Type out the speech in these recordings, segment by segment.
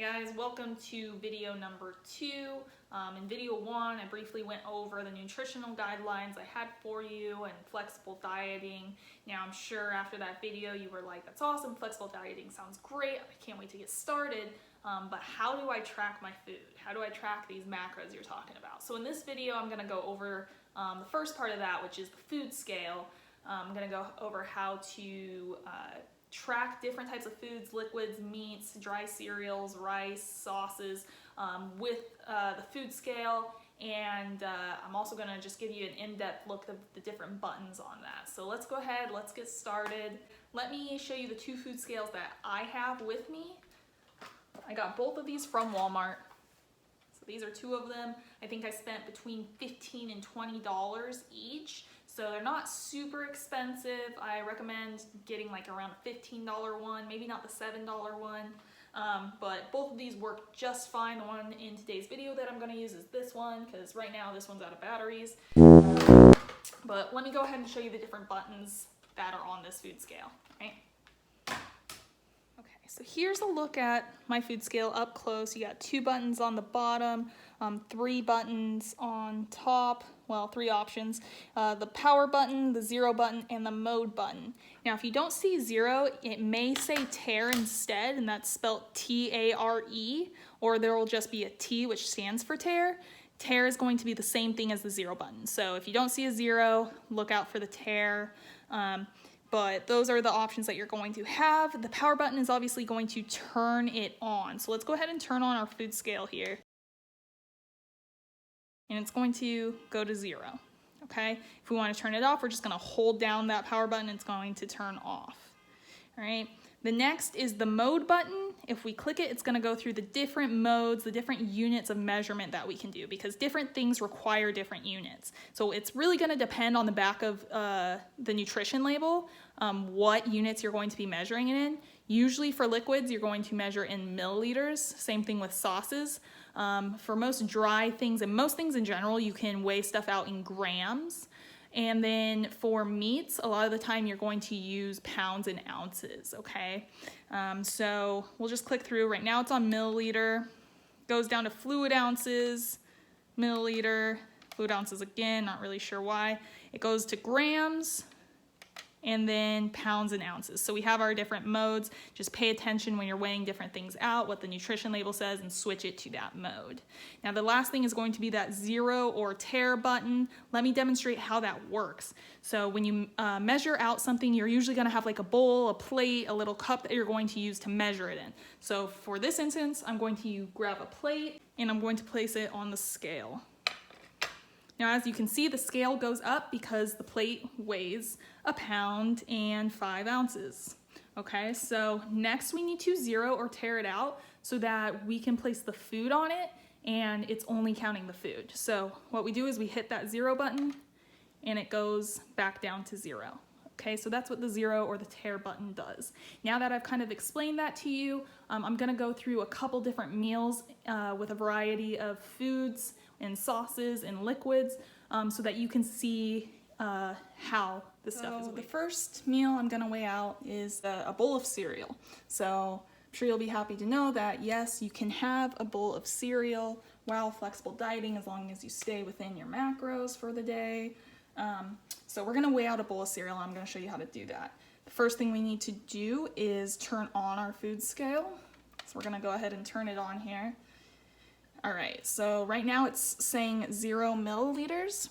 Hey guys, welcome to video number 2. In video 1, I briefly went over the nutritional guidelines I had for you and flexible dieting. Now I'm sure after that video you were like, that's awesome, flexible dieting sounds great, I can't wait to get started. But how do I track my food? How do I track these macros you're talking about? So in this video I'm going to go over the first part of that, which is the food scale. I'm going to go over how to track different types of foods, liquids, meats, dry cereals, rice, sauces with the food scale, and I'm also going to just give you an in-depth look at the different buttons on that. So let's go ahead, let's get started. Let me show you the 2 food scales that I have with me. I got both of these from Walmart. So these are 2 of them. I think I spent between $15 and $20 each. So they're not super expensive. I recommend getting like around a $15 one, maybe not the $7 one. But both of these work just fine. The one in today's video that I'm going to use is this one, because right now this one's out of batteries. But let me go ahead and show you the different buttons that are on this food scale. Right? Okay, so here's a look at my food scale up close. You got 2 buttons on the bottom, 3 buttons on top. Well, 3 options, the power button, the 0 button, and the mode button. Now, if you don't see 0, it may say tare instead, and that's spelled T-A-R-E, or there will just be a T, which stands for tare. Tare is going to be the same thing as the 0 button. So if you don't see a 0, look out for the tare. But those are the options that you're going to have. The power button is obviously going to turn it on. So let's go ahead and turn on our food scale here. And it's going to go to 0, okay? If we want to turn it off, we're just going to hold down that power button, it's going to turn off, all right? The next is the mode button. If we click it, it's going to go through the different modes, the different units of measurement that we can do, because different things require different units. So it's really going to depend on the back of the nutrition label, what units you're going to be measuring it in. Usually for liquids, you're going to measure in milliliters, same thing with sauces. For most dry things and most things in general, you can weigh stuff out in grams. And then for meats, a lot of the time you're going to use pounds and ounces, okay? So we'll just click through. Right now it's on milliliter, goes down to fluid ounces, milliliter, fluid ounces again, not really sure why. It goes to grams, and then pounds and ounces. So we have our different modes. Just pay attention when you're weighing different things out, what the nutrition label says, and switch it to that mode. Now the last thing is going to be that 0 or tare button. Let me demonstrate how that works. So when you measure out something, you're usually gonna have like a bowl, a plate, a little cup that you're going to use to measure it in. So for this instance, I'm going to grab a plate and I'm going to place it on the scale. Now, as you can see, the scale goes up because the plate weighs 1 pound and 5 ounces. Okay, so next we need to 0 or tare it out so that we can place the food on it and it's only counting the food. So what we do is we hit that 0 button and it goes back down to 0. Okay, so that's what the 0 or the tare button does. Now that I've kind of explained that to you, I'm gonna go through a couple different meals with a variety of foods and sauces and liquids so that you can see how this stuff is weighed. The first meal I'm gonna weigh out is a bowl of cereal. So I'm sure you'll be happy to know that yes, you can have a bowl of cereal while flexible dieting as long as you stay within your macros for the day. So we're gonna weigh out a bowl of cereal and I'm gonna show you how to do that. The first thing we need to do is turn on our food scale. So we're gonna go ahead and turn it on here. All right, so right now it's saying 0 milliliters.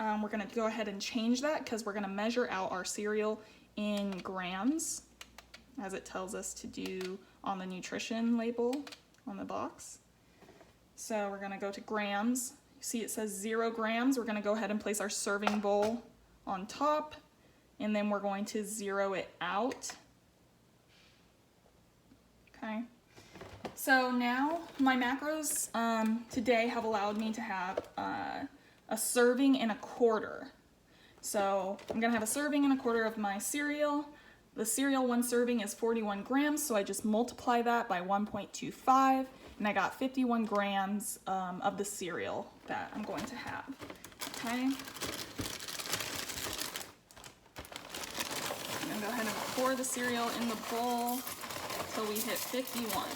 We're gonna go ahead and change that because we're gonna measure out our cereal in grams, as it tells us to do on the nutrition label on the box. So we're gonna go to grams. You see it says 0 grams. We're gonna go ahead and place our serving bowl on top, and then we're going to 0 it out. Okay. So now my macros today have allowed me to have a serving and a quarter. So I'm gonna have a serving and a quarter of my cereal. The cereal, 1 serving is 41 grams, so I just multiply that by 1.25, and I got 51 grams of the cereal that I'm going to have, okay? I'm gonna go ahead and pour the cereal in the bowl until we hit 51.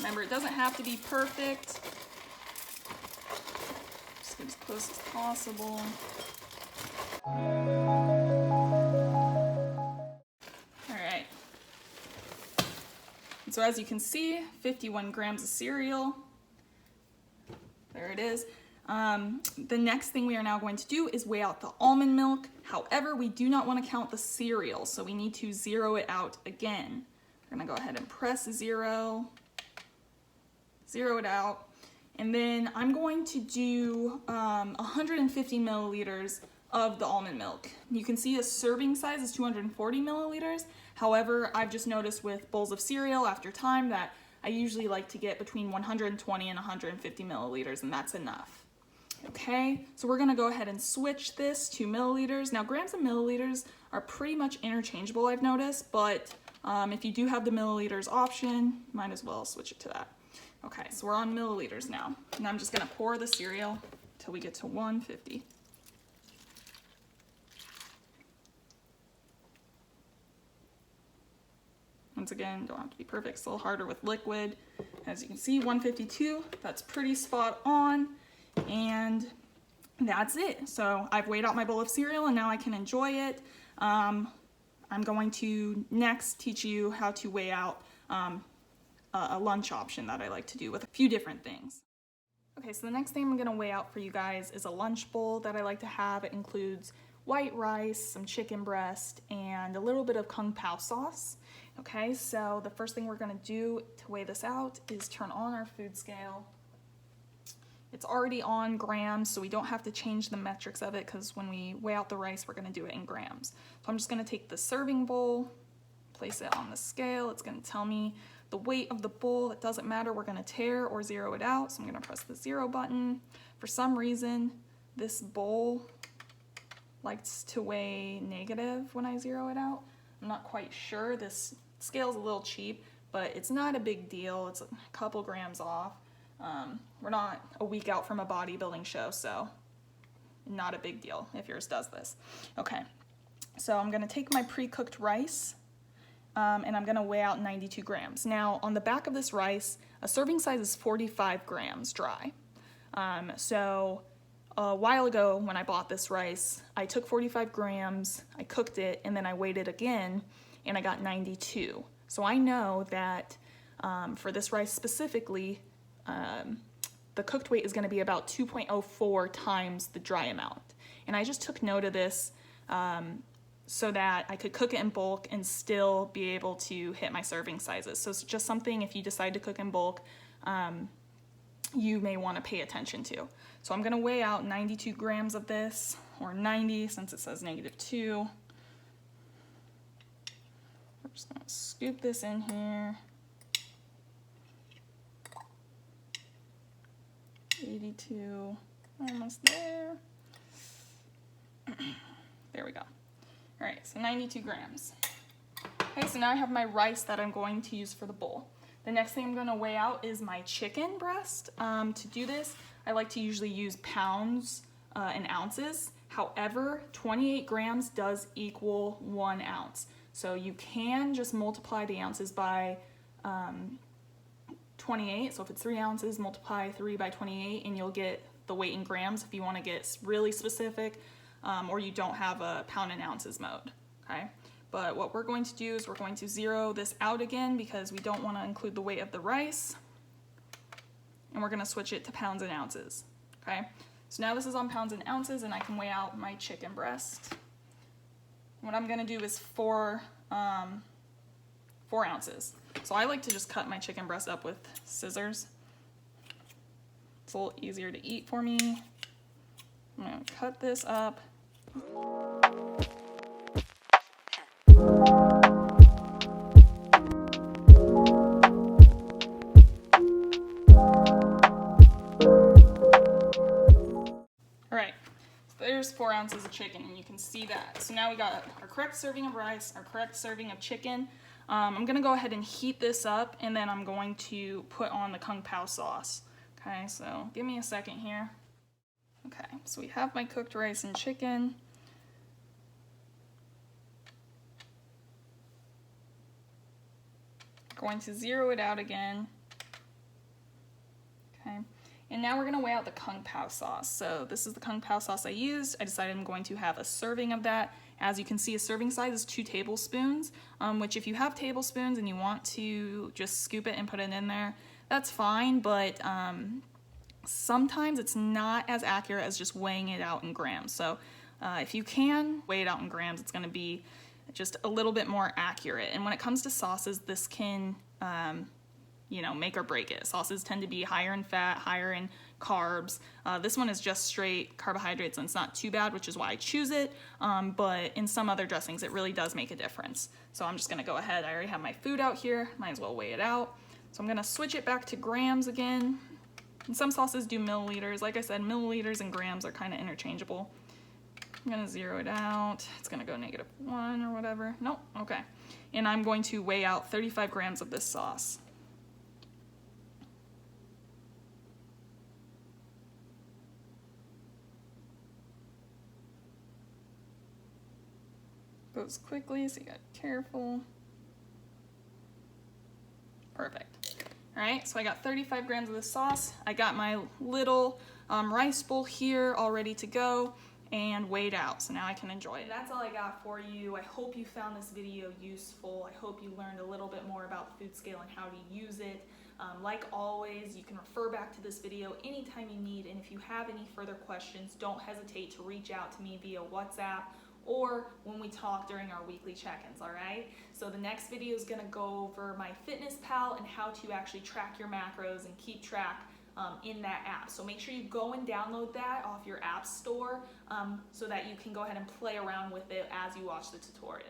Remember, it doesn't have to be perfect. Just get as close as possible. All right. And so as you can see, 51 grams of cereal. There it is. The next thing we are now going to do is weigh out the almond milk. However, we do not want to count the cereal, so we need to zero it out again. We're gonna go ahead and press zero it out, and then I'm going to do 150 milliliters of the almond milk. You can see a serving size is 240 milliliters. However, I've just noticed with bowls of cereal after time that I usually like to get between 120 and 150 milliliters, and that's enough. Okay, so we're gonna go ahead and switch this to milliliters. Now, grams and milliliters are pretty much interchangeable, I've noticed, but if you do have the milliliters option, might as well switch it to that. Okay, so we're on milliliters now, and I'm just gonna pour the cereal until we get to 150. Once again, don't have to be perfect, it's a little harder with liquid. As you can see, 152, that's pretty spot on, and that's it. So I've weighed out my bowl of cereal and now I can enjoy it. I'm going to next teach you how to weigh out a lunch option that I like to do with a few different things. Okay, so the next thing I'm gonna weigh out for you guys is a lunch bowl that I like to have. It includes white rice, some chicken breast, and a little bit of kung pao sauce. Okay, so the first thing we're gonna do to weigh this out is turn on our food scale. It's already on grams, so we don't have to change the metrics of it, because when we weigh out the rice, we're gonna do it in grams. So I'm just gonna take the serving bowl, place it on the scale. It's gonna tell me the weight of the bowl. It doesn't matter, we're gonna tare or zero it out. So I'm gonna press the 0 button. For some reason, this bowl likes to weigh negative when I zero it out. I'm not quite sure. This scale's a little cheap, but it's not a big deal. It's a couple grams off. We're not a week out from a bodybuilding show, so not a big deal if yours does this. Okay, so I'm gonna take my pre-cooked rice and I'm gonna weigh out 92 grams. Now, on the back of this rice, a serving size is 45 grams dry. So a while ago when I bought this rice, I took 45 grams, I cooked it, and then I weighed it again, and I got 92. So I know that for this rice specifically, the cooked weight is gonna be about 2.04 times the dry amount. And I just took note of this so that I could cook it in bulk and still be able to hit my serving sizes. So it's just something, if you decide to cook in bulk, you may wanna pay attention to. So I'm gonna weigh out 92 grams of this, or 90 since it says -2. We're just gonna scoop this in here. 82, almost there. There we go. All right, so 92 grams. Okay, so now I have my rice that I'm going to use for the bowl. The next thing I'm gonna weigh out is my chicken breast. To do this, I like to usually use pounds and ounces. However, 28 grams does equal 1 ounce. So you can just multiply the ounces by 28. So if it's 3 ounces, multiply 3 by 28 and you'll get the weight in grams if you wanna get really specific, or you don't have a pound and ounces mode, okay? But what we're going to do is we're going to zero this out again because we don't wanna include the weight of the rice, and we're gonna switch it to pounds and ounces, okay? So now this is on pounds and ounces and I can weigh out my chicken breast. What I'm gonna do is 4 ounces. So I like to just cut my chicken breast up with scissors. It's a little easier to eat for me. I'm gonna cut this up. All right, so there's 4 ounces of chicken and you can see that. So now we got our correct serving of rice, our correct serving of chicken. I'm gonna go ahead and heat this up and then I'm going to put on the kung pao sauce. Okay, so give me a second here. Okay, so we have my cooked rice and chicken. Going to zero it out again. And now we're gonna weigh out the Kung Pao sauce. So this is the Kung Pao sauce I used. I decided I'm going to have a serving of that. As you can see, a serving size is 2 tablespoons, which if you have tablespoons and you want to just scoop it and put it in there, that's fine, but sometimes it's not as accurate as just weighing it out in grams. So if you can weigh it out in grams, it's gonna be just a little bit more accurate. And when it comes to sauces, this can you know, make or break it. Sauces tend to be higher in fat, higher in carbs. This one is just straight carbohydrates and it's not too bad, which is why I choose it. But in some other dressings, it really does make a difference. So I'm just gonna go ahead. I already have my food out here. Might as well weigh it out. So I'm gonna switch it back to grams again. And some sauces do milliliters. Like I said, milliliters and grams are kind of interchangeable. I'm gonna zero it out. It's gonna go -1 or whatever. Nope, okay. And I'm going to weigh out 35 grams of this sauce. Goes quickly, so you gotta be careful. Perfect. All right, so I got 35 grams of the sauce. I got my little rice bowl here all ready to go and weighed out, so now I can enjoy it. That's all I got for you. I hope you found this video useful. I hope you learned a little bit more about the food scale and how to use it. Like always, you can refer back to this video anytime you need, and if you have any further questions, don't hesitate to reach out to me via WhatsApp or when we talk during our weekly check-ins, all right? So the next video is gonna go over my Fitness Pal and how to actually track your macros and keep track in that app. So make sure you go and download that off your app store so that you can go ahead and play around with it as you watch the tutorial.